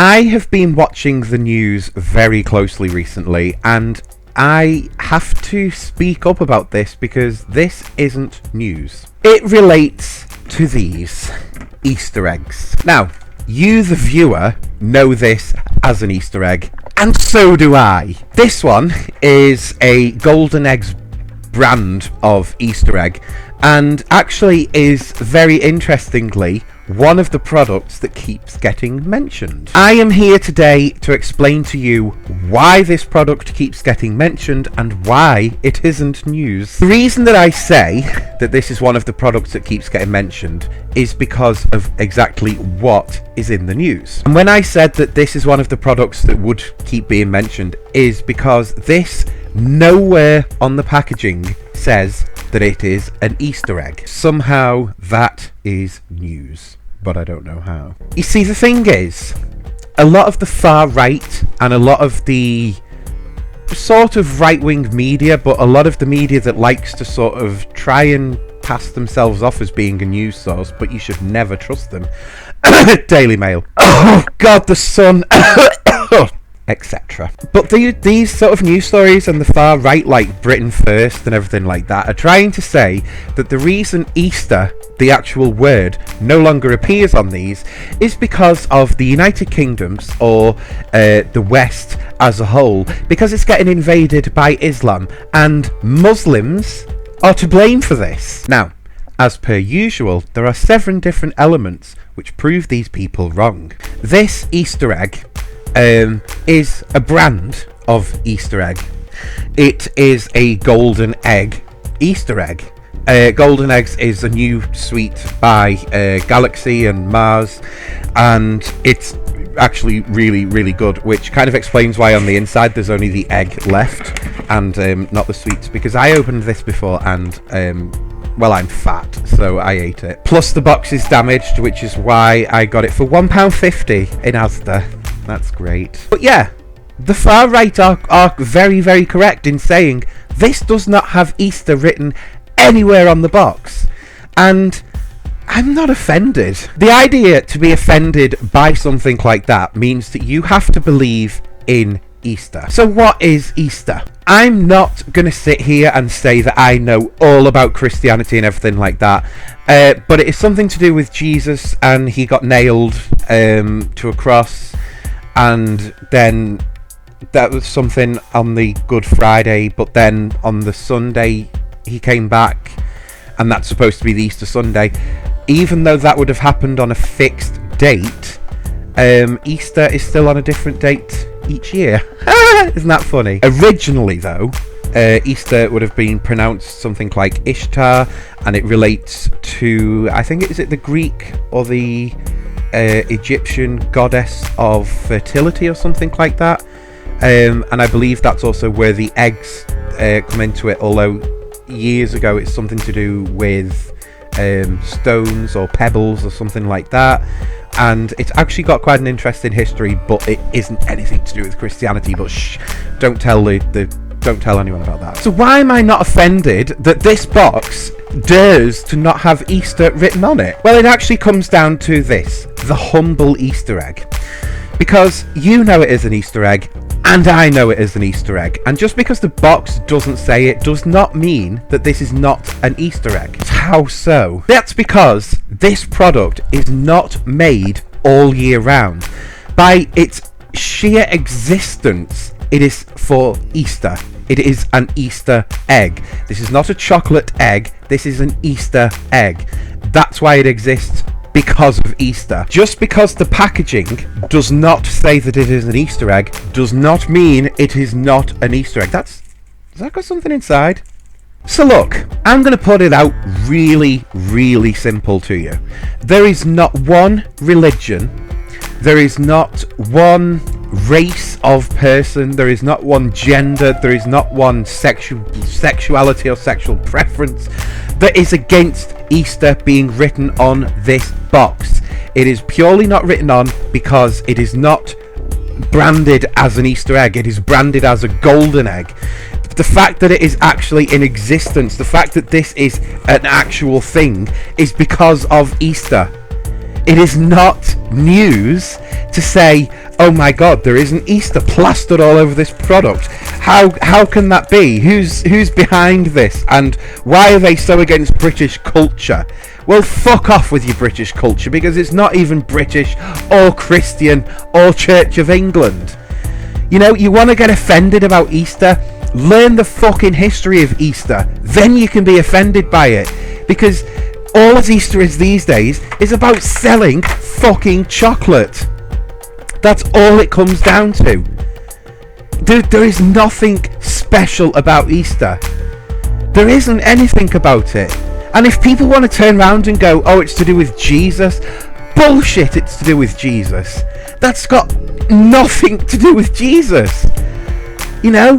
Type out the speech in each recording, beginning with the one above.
I have been watching the news very closely recently, and I have to speak up about this because this isn't news. It relates to these Easter eggs. Now, you, the viewer, know this as an Easter egg, and so do I. This one is a Golden Eggs brand of Easter egg, and actually is, very interestingly, one of the products that keeps getting mentioned. I am here today to explain to you why this product keeps getting mentioned and why it isn't news. The reason that I say that this is one of the products that keeps getting mentioned is because of exactly what is in the news. And when I said that this is one of the products that would keep being mentioned is because this nowhere on the packaging says that it is an Easter egg. Somehow that is news, but I don't know how. You see, the thing is, a lot of the far right and a lot of the sort of right-wing media, but a lot of the media that likes to sort of try and pass themselves off as being a news source, but you should never trust them. Daily Mail. Oh God, the sun. Etc. But these sort of news stories and the far right, like Britain First and everything like that, are trying to say that the reason Easter, the actual word, no longer appears on these is because of the United Kingdoms, or the West as a whole, because it's getting invaded by Islam, and Muslims are to blame for this. Now, as per usual, there are 7 different elements which prove these people wrong. This Easter egg is a brand of Easter egg. It is a golden egg Easter egg. Golden Eggs is a new sweet by Galaxy and Mars, and it's actually really, really good, which kind of explains why on the inside there's only the egg left and not the sweets, because I opened this before and well, I'm fat, so I ate it. Plus the box is damaged, which is why I got it for £1.50 in Asda. That's great. But yeah, the far right are very, very correct in saying this does not have Easter written anywhere on the box. And I'm not offended. The idea to be offended by something like that means that you have to believe in Easter. So what is Easter? I'm not going to sit here and say that I know all about Christianity and everything like that, but it is something to do with Jesus, and he got nailed to a cross, and then that was something on the Good Friday, but then on the Sunday he came back, and that's supposed to be the Easter Sunday. Even though that would have happened on a fixed date, Easter is still on a different date each year. Isn't that funny? Originally though, Easter would have been pronounced something like Ishtar, and it relates to, I think, is it the Greek or the Egyptian goddess of fertility or something like that, and I believe that's also where the eggs come into it, although years ago it's something to do with stones or pebbles or something like that, and it's actually got quite an interesting history, but it isn't anything to do with Christianity. But shh, don't tell anyone about that. So why am I not offended that this box dares to not have Easter written on it? Well, it actually comes down to this: the humble Easter egg. Because you know it is an Easter egg, and I know it is an Easter egg. And just because the box doesn't say it does not mean that this is not an Easter egg. How so? That's because this product is not made all year round. By its sheer existence, it is for Easter. It is an Easter egg. This is not a chocolate egg. This is an Easter egg. That's why it exists, because of Easter. Just because the packaging does not say that it is an Easter egg does not mean it is not an Easter egg. Has that got something inside? So look, I'm going to put it out really, really simple to you. There is not one religion, there is not one race of person, there is not one gender, there is not one sexuality or sexual preference that is against Easter being written on this box. It is purely not written on because it is not branded as an Easter egg. It is branded as a golden egg. The fact that it is actually in existence, the fact that this is an actual thing, is because of Easter. It is not news to say, oh my god, there is an Easter plastered all over this product. How can that be? Who's behind this? And why are they so against British culture? Well, fuck off with your British culture, because it's not even British or Christian or Church of England. You know, you want to get offended about Easter? Learn the fucking history of Easter. Then you can be offended by it. Because all as Easter is these days is about selling fucking chocolate. That's all it comes down to. There is nothing special about Easter. There isn't anything about it. And if people want to turn around and go, oh, it's to do with Jesus, bullshit, it's to do with Jesus. That's got nothing to do with Jesus. You know,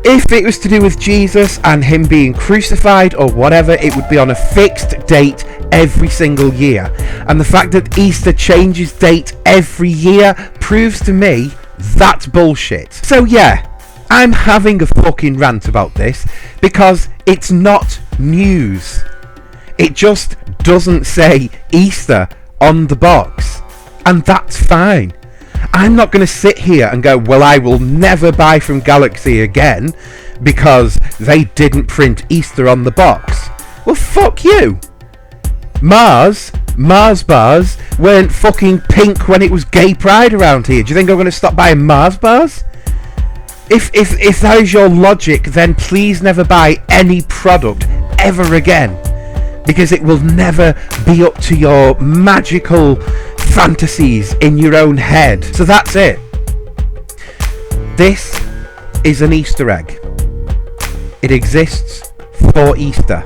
if it was to do with Jesus and him being crucified or whatever, it would be on a fixed date every single year. And the fact that Easter changes date every year proves to me that's bullshit. So yeah, I'm having a fucking rant about this because it's not news. It just doesn't say Easter on the box, and that's fine. I'm not going to sit here and go, well, I will never buy from Galaxy again because they didn't print Easter on the box. Well, fuck you. Mars bars weren't fucking pink when it was gay pride around here. Do you think I'm going to stop buying Mars bars? If that is your logic, then please never buy any product ever again, because it will never be up to your magical fantasies in your own head. So that's it. This is an Easter egg. It exists for Easter.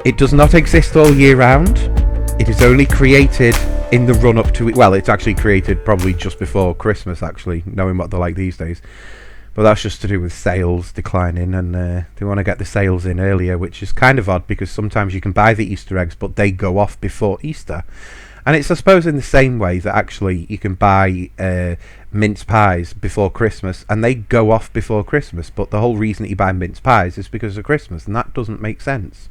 It does not exist all year round. It is only created in the run up to it. Well, it's actually created probably just before Christmas, actually, knowing what they're like these days. But that's just to do with sales declining, and they want to get the sales in earlier, which is kind of odd because sometimes you can buy the Easter eggs but they go off before Easter. And it's, I suppose, in the same way that actually you can buy mince pies before Christmas and they go off before Christmas, but the whole reason that you buy mince pies is because of Christmas, and that doesn't make sense.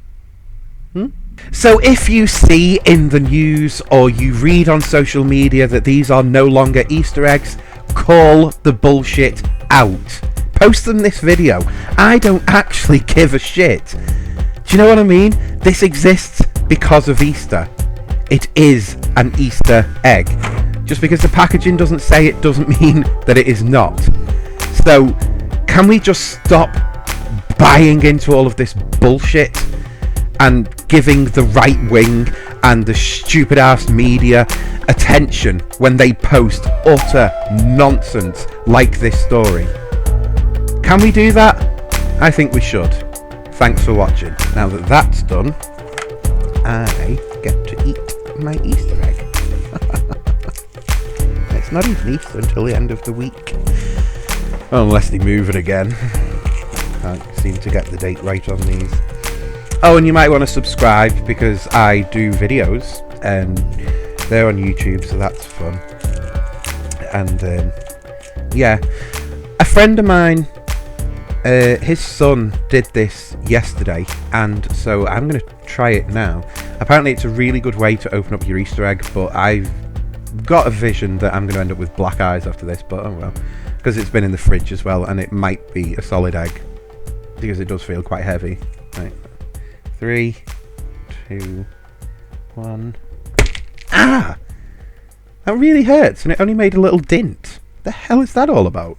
So if you see in the news or you read on social media that these are no longer Easter eggs, call the bullshit out. Post them this video. I don't actually give a shit. Do you know what I mean? This exists because of Easter. It is an Easter egg. Just because the packaging doesn't say it doesn't mean that it is not. So can we just stop buying into all of this bullshit and giving the right wing and the stupid ass media attention when they post utter nonsense like this story? Can we do that? I think we should. Thanks for watching. Now that that's done, I get to eat my Easter egg. It's not even Easter until the end of the week. Unless they move it again. Can't seem to get the date right on these. Oh, and you might want to subscribe because I do videos and they're on YouTube, so that's fun. And yeah, a friend of mine, his son did this yesterday, and so I'm going to try it now. Apparently it's a really good way to open up your Easter egg, but I've got a vision that I'm going to end up with black eyes after this, but oh well, because it's been in the fridge as well, and it might be a solid egg because it does feel quite heavy. Right. 3, 2, 1. Ah! That really hurts, and it only made a little dint. The hell is that all about?